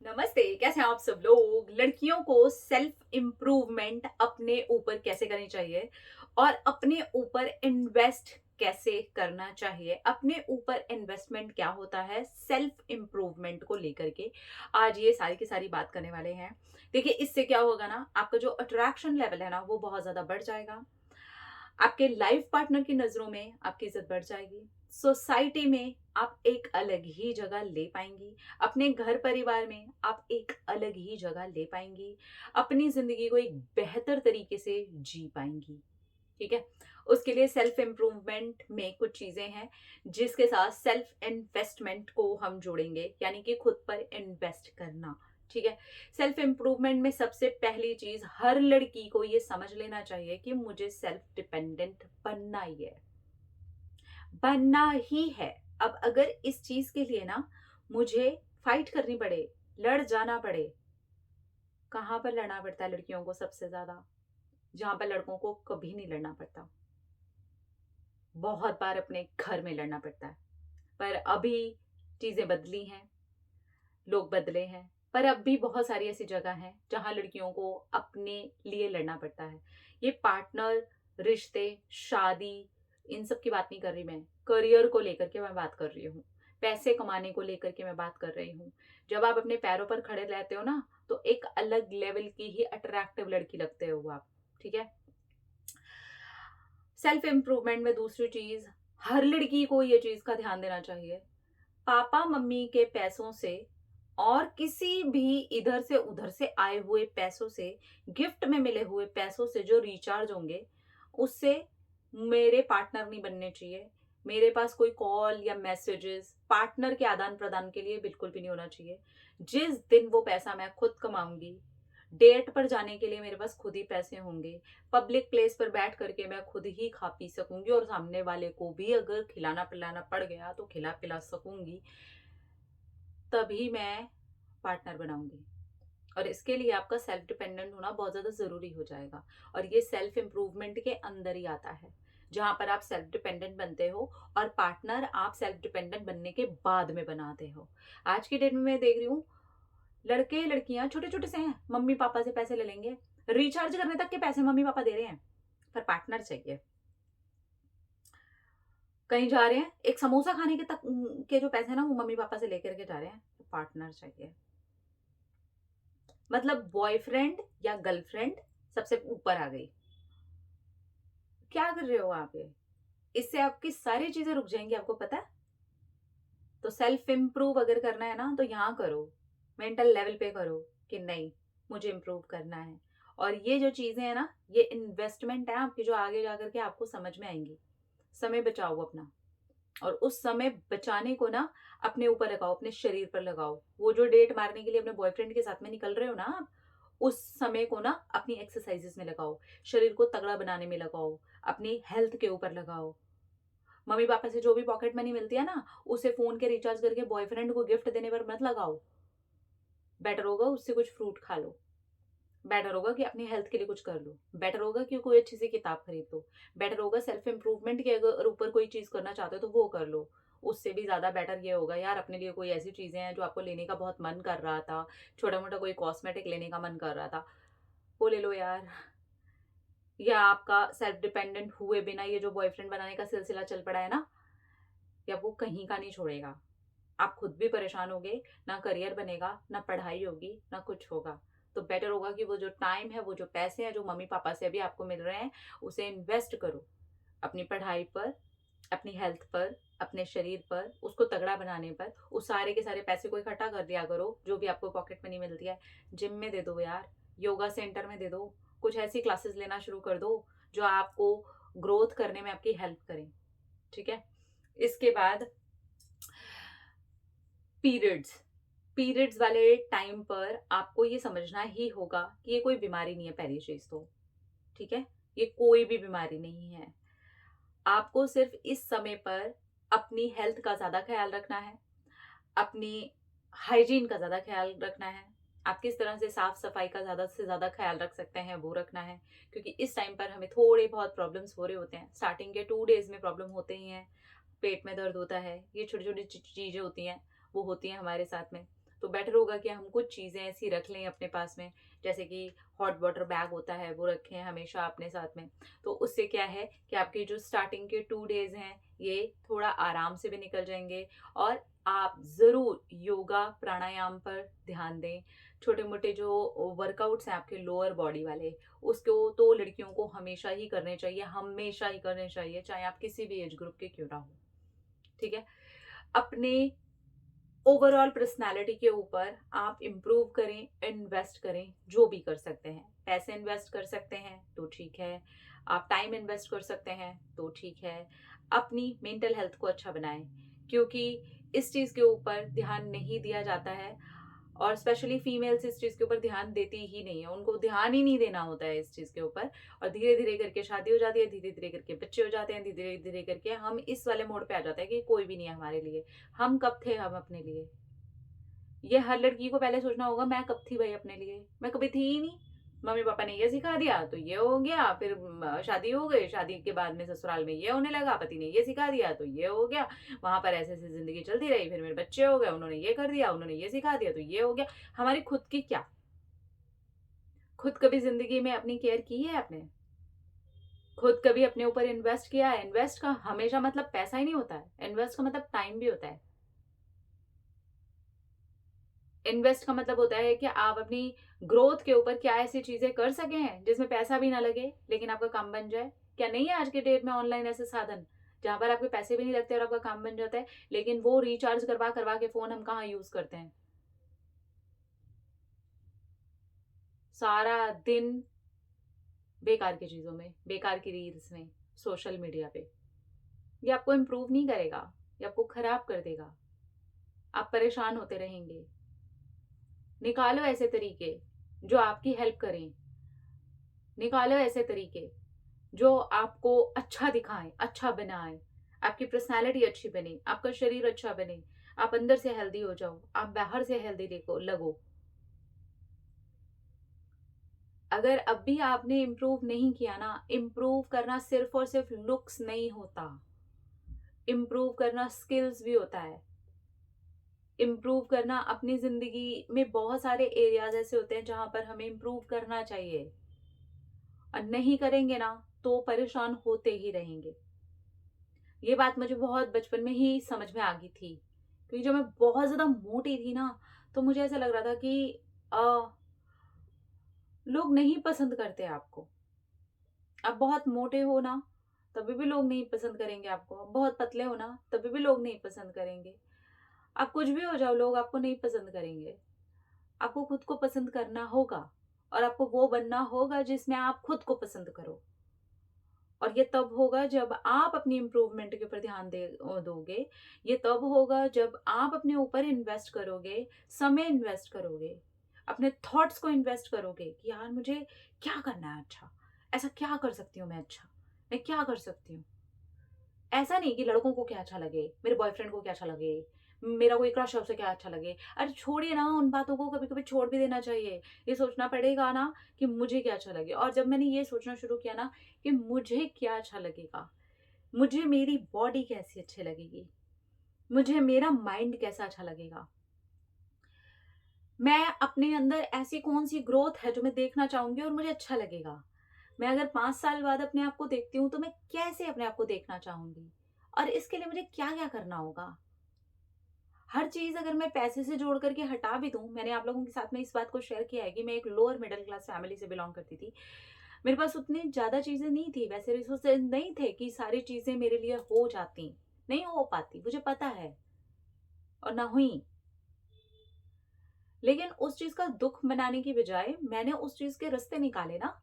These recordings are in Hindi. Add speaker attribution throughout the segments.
Speaker 1: नमस्ते। कैसे हैं आप सब लोग। लड़कियों को सेल्फ इम्प्रूवमेंट अपने ऊपर कैसे करनी चाहिए और अपने ऊपर इन्वेस्ट कैसे करना चाहिए, अपने ऊपर इन्वेस्टमेंट क्या होता है सेल्फ इम्प्रूवमेंट को लेकर के आज ये सारी की सारी बात करने वाले हैं। देखिए, इससे क्या होगा ना, आपका जो अट्रैक्शन लेवल है ना वो बहुत ज्यादा बढ़ जाएगा। आपके लाइफ पार्टनर की नजरों में आपकी इज्जत बढ़ जाएगी। सोसाइटी में आप एक अलग ही जगह ले पाएंगी। अपने घर परिवार में आप एक अलग ही जगह ले पाएंगी। अपनी जिंदगी को एक बेहतर तरीके से जी पाएंगी। ठीक है। उसके लिए सेल्फ इम्प्रूवमेंट में कुछ चीजें हैं जिसके साथ सेल्फ इन्वेस्टमेंट को हम जोड़ेंगे, यानी कि खुद पर इन्वेस्ट करना। ठीक है। सेल्फ इम्प्रूवमेंट में सबसे पहली चीज हर लड़की को ये समझ लेना चाहिए कि मुझे सेल्फ डिपेंडेंट बनना ही है, बनना ही है। अब अगर इस चीज के लिए ना मुझे फाइट करनी पड़े, लड़ जाना पड़े। कहां पर लड़ना पड़ता है लड़कियों को सबसे ज्यादा? जहां पर लड़कों को कभी नहीं लड़ना पड़ता। बहुत बार अपने घर में लड़ना पड़ता है। पर अभी चीजें बदली हैं, लोग बदले हैं। पर अब भी बहुत सारी ऐसी जगह हैं जहां लड़कियों को अपने लिए लड़ना पड़ता है। ये पार्टनर, रिश्ते, शादी, इन सब की बात नहीं कर रही मैं। करियर को लेकर के मैं बात कर रही हूँ। पैसे कमाने को लेकर के मैं बात कर रही हूँ। जब आप अपने पैरों पर खड़े रहते हो ना, तो एक अलग लेवल की ही अट्रैक्टिव लड़की लगते हो आप। ठीक है। सेल्फ इम्प्रूवमेंट में दूसरी चीज, हर लड़की को ये चीज का ध्यान देना चाहिए। पापा मम्मी के पैसों से और किसी भी इधर से उधर से आए हुए पैसों से, गिफ्ट में मिले हुए पैसों से जो रिचार्ज होंगे, उससे मेरे पार्टनर नहीं बनने चाहिए। मेरे पास कोई कॉल या मैसेजेस पार्टनर के आदान प्रदान के लिए बिल्कुल भी नहीं होना चाहिए। जिस दिन वो पैसा मैं खुद कमाऊंगी, डेट पर जाने के लिए मेरे पास खुद ही पैसे होंगे, पब्लिक प्लेस पर बैठ करके मैं खुद ही खा पी सकूंगी और सामने वाले को भी अगर खिलाना पिलाना पड़ गया तो खिला पिला सकूंगी, तभी मैं पार्टनर बनाऊंगी। और इसके लिए आपका सेल्फ डिपेंडेंट होना बहुत ज्यादा जरूरी हो जाएगा। और ये सेल्फ इम्प्रूवमेंट के अंदर ही आता है, जहां पर आप सेल्फ डिपेंडेंट बनते हो और पार्टनर आप सेल्फ डिपेंडेंट बनने के बाद में बनाते हो। आज की डेट में मैं देख रही हूँ, लड़के लड़कियां छोटे छोटे से हैं, मम्मी पापा से पैसे ले लेंगे, रिचार्ज करने तक के पैसे मम्मी पापा दे रहे हैं, पर पार्टनर चाहिए। कहीं जा रहे हैं, एक समोसा खाने के तक के जो पैसे हैं ना वो मम्मी पापा से लेकर के जा रहे हैं, पार्टनर चाहिए। मतलब बॉयफ्रेंड या गर्लफ्रेंड सबसे ऊपर आ गई। क्या कर रहे हो आप ये? इससे आपकी सारी चीजें रुक जाएंगी, आपको पता है। तो सेल्फ इम्प्रूव अगर करना है ना तो यहाँ करो, मेंटल लेवल पे करो कि नहीं, मुझे इम्प्रूव करना है। और ये जो चीजें है ना, ये इन्वेस्टमेंट है आपकी, जो आगे जाकर के आपको समझ में आएंगी। समय बचाओ अपना, और उस समय बचाने को ना अपने ऊपर लगाओ, अपने शरीर पर लगाओ। वो जो डेट मारने के लिए अपने बॉयफ्रेंड के साथ में निकल रहे हो ना आप, उस समय को ना अपनी एक्सरसाइजेस में लगाओ, शरीर को तगड़ा बनाने में लगाओ, अपनी हेल्थ के ऊपर लगाओ। मम्मी पापा से जो भी पॉकेट मनी मिलती है ना, उसे फोन के रिचार्ज करके बॉयफ्रेंड को गिफ्ट देने पर मत लगाओ। बेटर होगा उससे कुछ फ्रूट खा लो। बेटर होगा कि अपनी हेल्थ के लिए कुछ कर लो। बेटर होगा कि कोई अच्छी सी किताब खरीद लो। बेटर होगा सेल्फ इंप्रूवमेंट के अगर ऊपर कोई चीज करना चाहते हो तो वो कर लो। उससे भी ज्यादा बेटर ये होगा यार, अपने लिए कोई ऐसी चीजें हैं जो आपको लेने का बहुत मन कर रहा था, छोटा मोटा कोई कॉस्मेटिक लेने का मन कर रहा था, वो ले लो यार। या आपका सेल्फ डिपेंडेंट हुए बिना ये जो बॉयफ्रेंड बनाने का सिलसिला चल पड़ा है ना, या वो कहीं का नहीं छोड़ेगा। आप खुद भी परेशान होगे, ना करियर बनेगा, ना पढ़ाई होगी, ना कुछ होगा। तो बेटर होगा कि वो जो टाइम है, वो जो पैसे हैं जो मम्मी पापा से अभी आपको मिल रहे हैं, उसे इन्वेस्ट करो अपनी पढ़ाई पर, अपनी हेल्थ पर, अपने शरीर पर, उसको तगड़ा बनाने पर। उस सारे के सारे पैसे को इकट्ठा कर दिया करो, जो भी आपको पॉकेट मनी मिलती है जिम में दे दो यार, योगा सेंटर में दे दो, कुछ ऐसी क्लासेस लेना शुरू कर दो जो आपको ग्रोथ करने में आपकी हेल्प करें। ठीक है। इसके बाद पीरियड्स, पीरियड्स वाले टाइम पर आपको ये समझना ही होगा कि ये कोई बीमारी नहीं है, पहली चीज तो। ठीक है। ये कोई भी बीमारी नहीं है। आपको सिर्फ इस समय पर अपनी हेल्थ का ज्यादा ख्याल रखना है, अपनी हाइजीन का ज्यादा ख्याल रखना है। आप किस तरह से साफ सफाई का ज्यादा से ज्यादा ख्याल रख सकते हैं वो रखना है। क्योंकि इस टाइम पर हमें थोड़े बहुत प्रॉब्लम्स हो रहे होते हैं, स्टार्टिंग के 2 डेज में प्रॉब्लम होते ही हैं। पेट में दर्द होता है, ये छोटी छोटी चीजें होती हैं, वो होती हैं हमारे साथ में। तो बेटर होगा कि हम कुछ चीज़ें ऐसी रख लें अपने पास में, जैसे कि हॉट वाटर बैग होता है वो रखें हमेशा अपने साथ में। तो उससे क्या है कि आपके जो स्टार्टिंग के 2 डेज हैं ये थोड़ा आराम से भी निकल जाएंगे। और आप ज़रूर योगा प्राणायाम पर ध्यान दें। छोटे मोटे जो वर्कआउट्स हैं आपके लोअर बॉडी वाले, उसको तो लड़कियों को हमेशा ही करने चाहिए, हमेशा ही करने चाहिए, चाहे आप किसी भी एज ग्रुप के क्यों ना हो। ठीक है। अपने ओवरऑल पर्सनालिटी के ऊपर आप इम्प्रूव करें, इन्वेस्ट करें, जो भी कर सकते हैं। पैसे इन्वेस्ट कर सकते हैं तो ठीक है, आप टाइम इन्वेस्ट कर सकते हैं तो ठीक है। अपनी मेंटल हेल्थ को अच्छा बनाएं, क्योंकि इस चीज़ के ऊपर ध्यान नहीं दिया जाता है। और स्पेशली फीमेल्स इस चीज़ के ऊपर ध्यान देती ही नहीं है, उनको ध्यान ही नहीं देना होता है इस चीज़ के ऊपर। और धीरे धीरे करके शादी हो जाती है, धीरे धीरे करके बच्चे हो जाते हैं, धीरे धीरे करके हम इस वाले मोड पे आ जाते हैं कि कोई भी नहीं है हमारे लिए। हम कब थे हम अपने लिए? ये हर लड़की को पहले सोचना होगा, मैं कब थी भाई अपने लिए? मैं कभी थी ही नहीं। मम्मी पापा ने ये सिखा दिया तो ये हो गया, फिर शादी हो गई, शादी के बाद में ससुराल में ये होने लगा, पति ने ये सिखा दिया तो ये हो गया, वहां पर ऐसे ऐसे जिंदगी चलती रही, फिर मेरे बच्चे हो गए, उन्होंने ये कर दिया, उन्होंने ये सिखा दिया तो ये हो गया। हमारी खुद की क्या? खुद कभी जिंदगी में अपनी केयर की है आपने? खुद कभी अपने ऊपर इन्वेस्ट किया है? इन्वेस्ट का हमेशा मतलब पैसा ही नहीं होता है, इन्वेस्ट का मतलब टाइम भी होता है। इन्वेस्ट का मतलब होता है कि आप अपनी ग्रोथ के ऊपर क्या ऐसी चीजें कर सके हैं जिसमें पैसा भी ना लगे लेकिन आपका काम बन जाए। क्या नहीं है आज के डेट में ऑनलाइन ऐसे साधन जहां पर आपके पैसे भी नहीं लगते और आपका काम बन जाता है? लेकिन वो रिचार्ज करवा करवा के फोन हम कहाँ यूज करते हैं? सारा दिन बेकार की चीजों में, बेकार की रील्स में, सोशल मीडिया पे। ये आपको इम्प्रूव नहीं करेगा, ये आपको खराब कर देगा। आप परेशान होते रहेंगे। निकालो ऐसे तरीके जो आपकी हेल्प करें। निकालो ऐसे तरीके जो आपको अच्छा दिखाएं, अच्छा बनाएं, आपकी पर्सनालिटी अच्छी बने, आपका शरीर अच्छा बने, आप अंदर से हेल्दी हो जाओ, आप बाहर से हेल्दी लगो। अगर अब भी आपने इम्प्रूव नहीं किया ना, इम्प्रूव करना सिर्फ और सिर्फ लुक्स नहीं होता, इम्प्रूव करना स्किल्स भी होता है। इम्प्रूव करना अपनी जिंदगी में बहुत सारे एरियाज ऐसे होते हैं जहां पर हमें इम्प्रूव करना चाहिए, और नहीं करेंगे ना तो परेशान होते ही रहेंगे। ये बात मुझे बहुत बचपन में ही समझ में आ गई थी, क्योंकि जब मैं बहुत ज्यादा मोटी थी ना, तो मुझे ऐसा लग रहा था कि आ, लोग नहीं पसंद करते आपको। आप बहुत मोटे हो ना, तभी भी लोग नहीं पसंद करेंगे आपको। आप बहुत पतले हो ना, तभी भी लोग नहीं पसंद करेंगे। आप कुछ भी हो जाओ, लोग आपको नहीं पसंद करेंगे। आपको खुद को पसंद करना होगा, और आपको वो बनना होगा जिसमें आप खुद को पसंद करो। और ये तब होगा जब आप अपनी इम्प्रूवमेंट के ऊपर ध्यान दोगे। ये तब होगा जब आप अपने ऊपर इन्वेस्ट करोगे, समय इन्वेस्ट करोगे, अपने थॉट्स को इन्वेस्ट करोगे कि यार मुझे क्या करना है अच्छा, ऐसा क्या कर सकती हूँ मैं अच्छा, मैं क्या कर सकती हूँ। ऐसा नहीं कि लड़कों को क्या अच्छा लगे, मेरे बॉयफ्रेंड को क्या अच्छा लगे, मेरा कोई क्रश है उसे क्या अच्छा लगे। अरे छोड़िए ना उन बातों को, कभी कभी छोड़ भी देना चाहिए। ये सोचना पड़ेगा ना कि मुझे क्या अच्छा लगे। और जब मैंने ये सोचना शुरू किया ना कि मुझे क्या अच्छा लगेगा, मुझे मेरी बॉडी कैसी अच्छी लगेगी, मुझे मेरा माइंड कैसा अच्छा लगेगा, मैं अपने अंदर ऐसी कौन सी ग्रोथ है जो मैं देखना चाहूंगी और मुझे अच्छा लगेगा। मैं अगर 5 साल बाद अपने आप को देखती हूँ तो मैं कैसे अपने आप को देखना चाहूंगी, और इसके लिए मुझे क्या क्या करना होगा। हर चीज अगर मैं पैसे से जोड़ करके हटा भी दूं, मैंने आप लोगों के साथ में इस बात को शेयर किया है कि मैं एक लोअर मिडिल क्लास फैमिली से बिलोंग करती थी। मेरे पास उतनी ज्यादा चीजें नहीं थी, वैसे रिसोर्सेज नहीं थे कि सारी चीजें मेरे लिए हो जाती, नहीं हो पाती, मुझे पता है, और ना हुई। लेकिन उस चीज का दुख मनाने की बजाय मैंने उस चीज के रास्ते निकाले ना।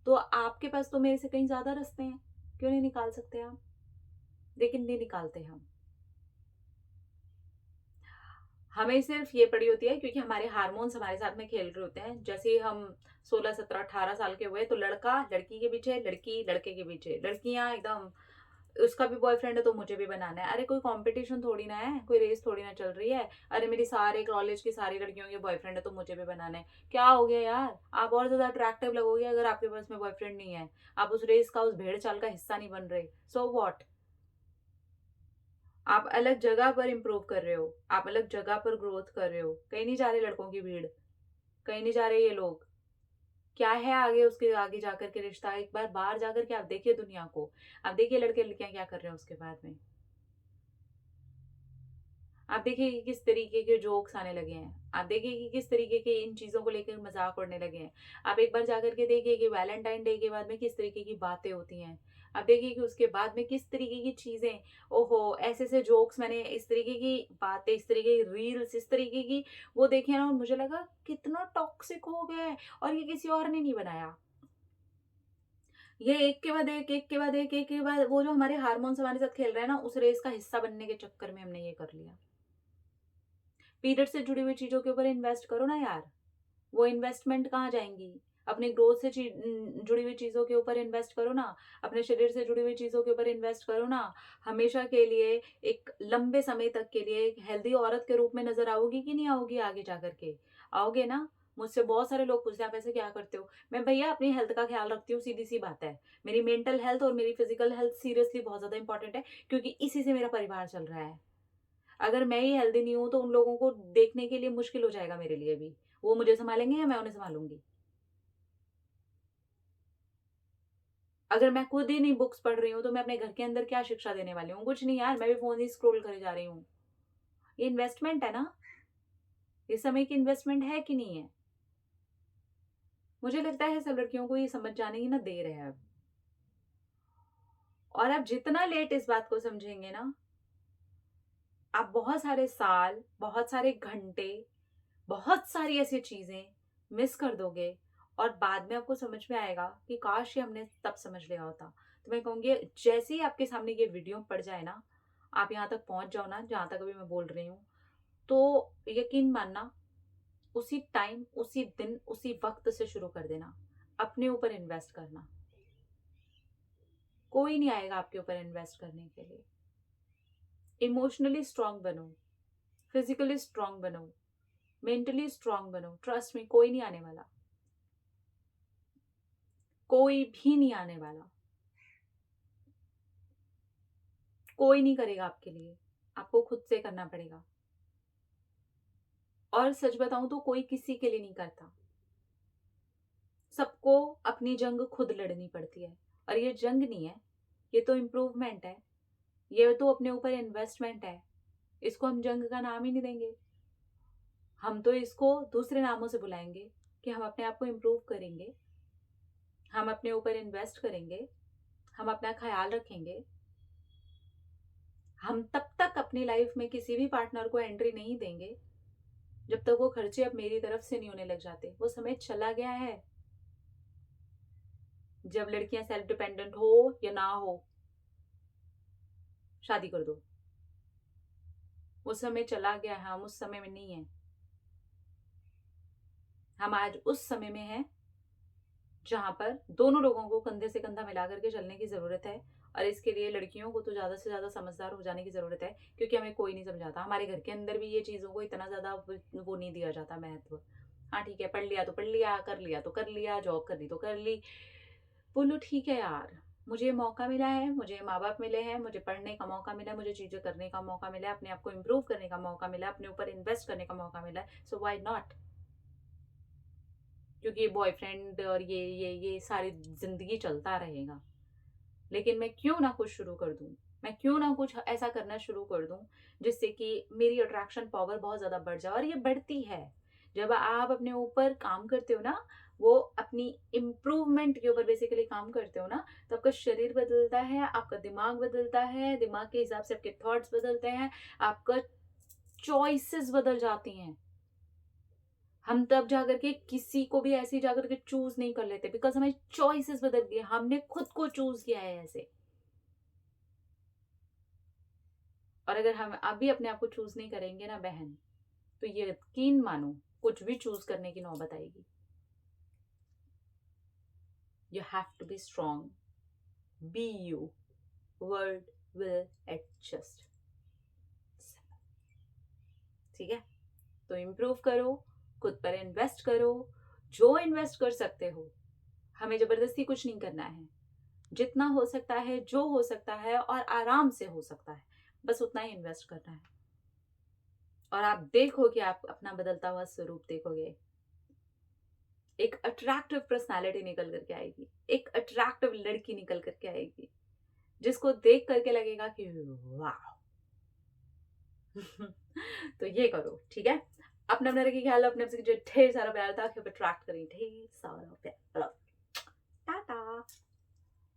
Speaker 1: तो आपके पास तो मेरे से कहीं ज्यादा रास्ते हैं, क्यों नहीं निकाल सकते आप? लेकिन नहीं निकालते हम। हमें सिर्फ ये पड़ी होती है क्योंकि हमारे हार्मोन्स हमारे साथ में खेल रहे होते हैं। जैसे ही हम 16 17 18 साल के हुए तो लड़का लड़की के पीछे, लड़की लड़के के पीछे, लड़कियां एकदम उसका भी बॉयफ्रेंड है तो मुझे भी बनाना है। अरे कोई कंपटीशन थोड़ी ना है, कोई रेस थोड़ी ना चल रही है। अरे मेरी सारे कॉलेज की सारी लड़कियों के बॉयफ्रेंड है तो मुझे भी बनाना है। क्या हो गया यार, आप और ज्यादा अट्रैक्टिव लगोगे अगर आपके पास में बॉयफ्रेंड नहीं है, आप उस रेस का, उस भेड़ चाल का हिस्सा नहीं बन रहे। So what? आप अलग जगह पर इम्प्रूव कर रहे हो, आप अलग जगह पर ग्रोथ कर रहे हो। कहीं नहीं जा रहे लड़कों की भीड़, कहीं नहीं जा रहे ये लोग। क्या है आगे, उसके आगे जाकर के रिश्ता? एक बार बाहर जाकर के आप देखिए दुनिया को, आप देखिए लड़के लड़कियां क्या कर रहे हैं उसके बाद में। आप देखिए कि किस तरीके के जोक्स आने लगे हैं, आप देखिए कि किस तरीके के इन चीजों को लेकर मजाक उड़ने लगे हैं। आप एक बार जाकर के देखिए कि वैलेंटाइन डे के बाद में किस तरीके की बातें होती हैं। आप देखिए कि उसके बाद में किस तरीके की चीजें, ओहो ऐसे ऐसे जोक्स, मैंने इस तरीके की बातें, इस तरीके की रील्स, इस तरीके की वो देखे ना, और मुझे लगा कितना टॉक्सिक हो गया है, और ये किसी और ने नहीं बनाया। ये एक के बाद एक के बाद एक के बाद वो जो हमारे हार्मोन्स हमारे साथ खेल रहे हैं ना, उस रेस का हिस्सा बनने के चक्कर में हमने ये कर लिया। पीरियड से जुड़ी हुई चीजों के ऊपर इन्वेस्ट करो ना यार। वो इन्वेस्टमेंट कहाँ जाएंगी? अपने ग्रोथ से जुड़ी हुई चीजों के ऊपर इन्वेस्ट करो ना, अपने शरीर से जुड़ी हुई चीजों के ऊपर इन्वेस्ट करो ना। हमेशा के लिए, एक लंबे समय तक के लिए एक हेल्दी औरत के रूप में नजर आओगी कि नहीं आओगी? आगे जाकर के आओगे ना। मुझसे बहुत सारे लोग पूछते हैं आप ऐसे क्या करते हो। मैं भैया अपनी हेल्थ का ख्याल रखती हूँ, सीधी सी बात है। मेरी मेंटल हेल्थ और मेरी फिजिकल हेल्थ सीरियसली बहुत ज्यादा इंपॉर्टेंट है, क्योंकि इसी से मेरा परिवार चल रहा है। अगर मैं ही हेल्दी नहीं हूं तो उन लोगों को देखने के लिए मुश्किल हो जाएगा मेरे लिए भी। वो मुझे संभालेंगे या मैं उन्हें संभालूंगी? अगर मैं खुद ही नहीं बुक्स पढ़ रही हूँ तो मैं अपने घर के अंदर क्या शिक्षा देने वाली हूँ? कुछ नहीं यार, मैं भी फोन ही स्क्रॉल करे जा रही हूँ। ये इन्वेस्टमेंट है ना, ये समय की इन्वेस्टमेंट है कि नहीं है? मुझे लगता है सब लड़कियों को ये समझ जाने की ना देर है अब। और आप जितना लेट इस बात को समझेंगे ना, आप बहुत सारे साल, बहुत सारे घंटे, बहुत सारी ऐसी चीजें मिस कर दोगे। और बाद में आपको समझ में आएगा कि काश ये हमने तब समझ लिया होता। तो मैं कहूंगी, जैसे ही आपके सामने ये वीडियो पड़ जाए ना, आप यहाँ तक पहुंच जाओ ना जहां तक अभी मैं बोल रही हूँ, तो यकीन मानना, उसी टाइम, उसी दिन, उसी वक्त से शुरू कर देना अपने ऊपर इन्वेस्ट करना। कोई नहीं आएगा आपके ऊपर इन्वेस्ट करने के लिए। इमोशनली स्ट्रांग बनो, फिजिकली स्ट्रांग बनो, मेंटली स्ट्रांग बनो। ट्रस्ट में कोई नहीं आने वाला, कोई भी नहीं आने वाला। कोई नहीं करेगा आपके लिए, आपको खुद से करना पड़ेगा। और सच बताऊं तो कोई किसी के लिए नहीं करता। सबको अपनी जंग खुद लड़नी पड़ती है। और ये जंग नहीं है, ये तो इम्प्रूवमेंट है, ये तो अपने ऊपर इन्वेस्टमेंट है। इसको हम जंग का नाम ही नहीं देंगे, हम तो इसको दूसरे नामों से बुलाएंगे कि हम अपने आप को इम्प्रूव करेंगे, हम अपने ऊपर इन्वेस्ट करेंगे, हम अपना ख्याल रखेंगे। हम तब तक अपनी लाइफ में किसी भी पार्टनर को एंट्री नहीं देंगे जब तक वो खर्चे अब मेरी तरफ से नहीं होने लग जाते। वो समय चला गया है जब लड़कियां सेल्फ डिपेंडेंट हो या ना हो, शादी कर दो। वो समय चला गया है, हम उस समय में नहीं है। हम आज उस समय में हैं जहां पर दोनों लोगों को कंधे से कंधा मिला करके चलने की जरूरत है। और इसके लिए लड़कियों को तो ज्यादा से ज्यादा समझदार हो जाने की जरूरत है, क्योंकि हमें कोई नहीं समझाता। हमारे घर के अंदर भी ये चीजों को इतना ज्यादा वो नहीं दिया जाता महत्व। हाँ ठीक है, पढ़ लिया तो पढ़ लिया, कर लिया तो कर लिया, जॉब कर ली तो कर ली। बोलो ठीक है यार, मुझे मौका मिला है, मुझे माँ बाप मिले हैं, मुझे पढ़ने का मौका मिला है, मुझे चीजें करने का मौका मिला है, अपने आप को इम्प्रूव करने का मौका मिला है, अपने ऊपर इन्वेस्ट करने का मौका मिला है। So why not? क्योंकि ये बॉयफ्रेंड और ये सारी जिंदगी चलता रहेगा। लेकिन मैं क्यों ना कुछ शुरू कर दूं, मैं क्यों ना कुछ ऐसा करना शुरू कर दूं जिससे कि मेरी अट्रैक्शन पावर बहुत ज्यादा बढ़ जाए। और ये बढ़ती है जब आप अपने ऊपर काम करते हो ना, वो अपनी इम्प्रूवमेंट के ऊपर बेसिकली काम करते हो ना, तो आपका शरीर बदलता है, आपका दिमाग बदलता है, दिमाग के हिसाब से आपके थॉट्स बदलते हैं, आपका चॉइसेस बदल जाती हैं। हम तब जाकर के किसी को भी ऐसे जाकर के चूज नहीं कर लेते, बिकॉज हमारी चॉइसेस बदल गई, हमने खुद को चूज किया है ऐसे। और अगर हम अभी अपने आप को चूज नहीं करेंगे ना बहन, तो ये यकीन मानो कुछ भी चूज करने की नौबत आएगी। You have to be strong, be you, world will adjust. ठीक है, तो इम्प्रूव करो, खुद पर इन्वेस्ट करो, जो इन्वेस्ट कर सकते हो। हमें जबरदस्ती कुछ नहीं करना है, जितना हो सकता है, जो हो सकता है और आराम से हो सकता है, बस उतना ही इन्वेस्ट करना है और आप देखोगे, आप अपना बदलता हुआ स्वरूप देखोगे। एक अट्रैक्टिव पर्सनालिटी निकल करके आएगी, एक अट्रैक्टिव लड़की निकल करके आएगी जिसको देख करके लगेगा कि वाह। तो ये करो, ठीक है। अपने अपने रखिए ख्याल, अपने आपसे जो ढेर सारा प्यार था कि अट्रैक्ट करें ढेर सारा प्यार। टाटा।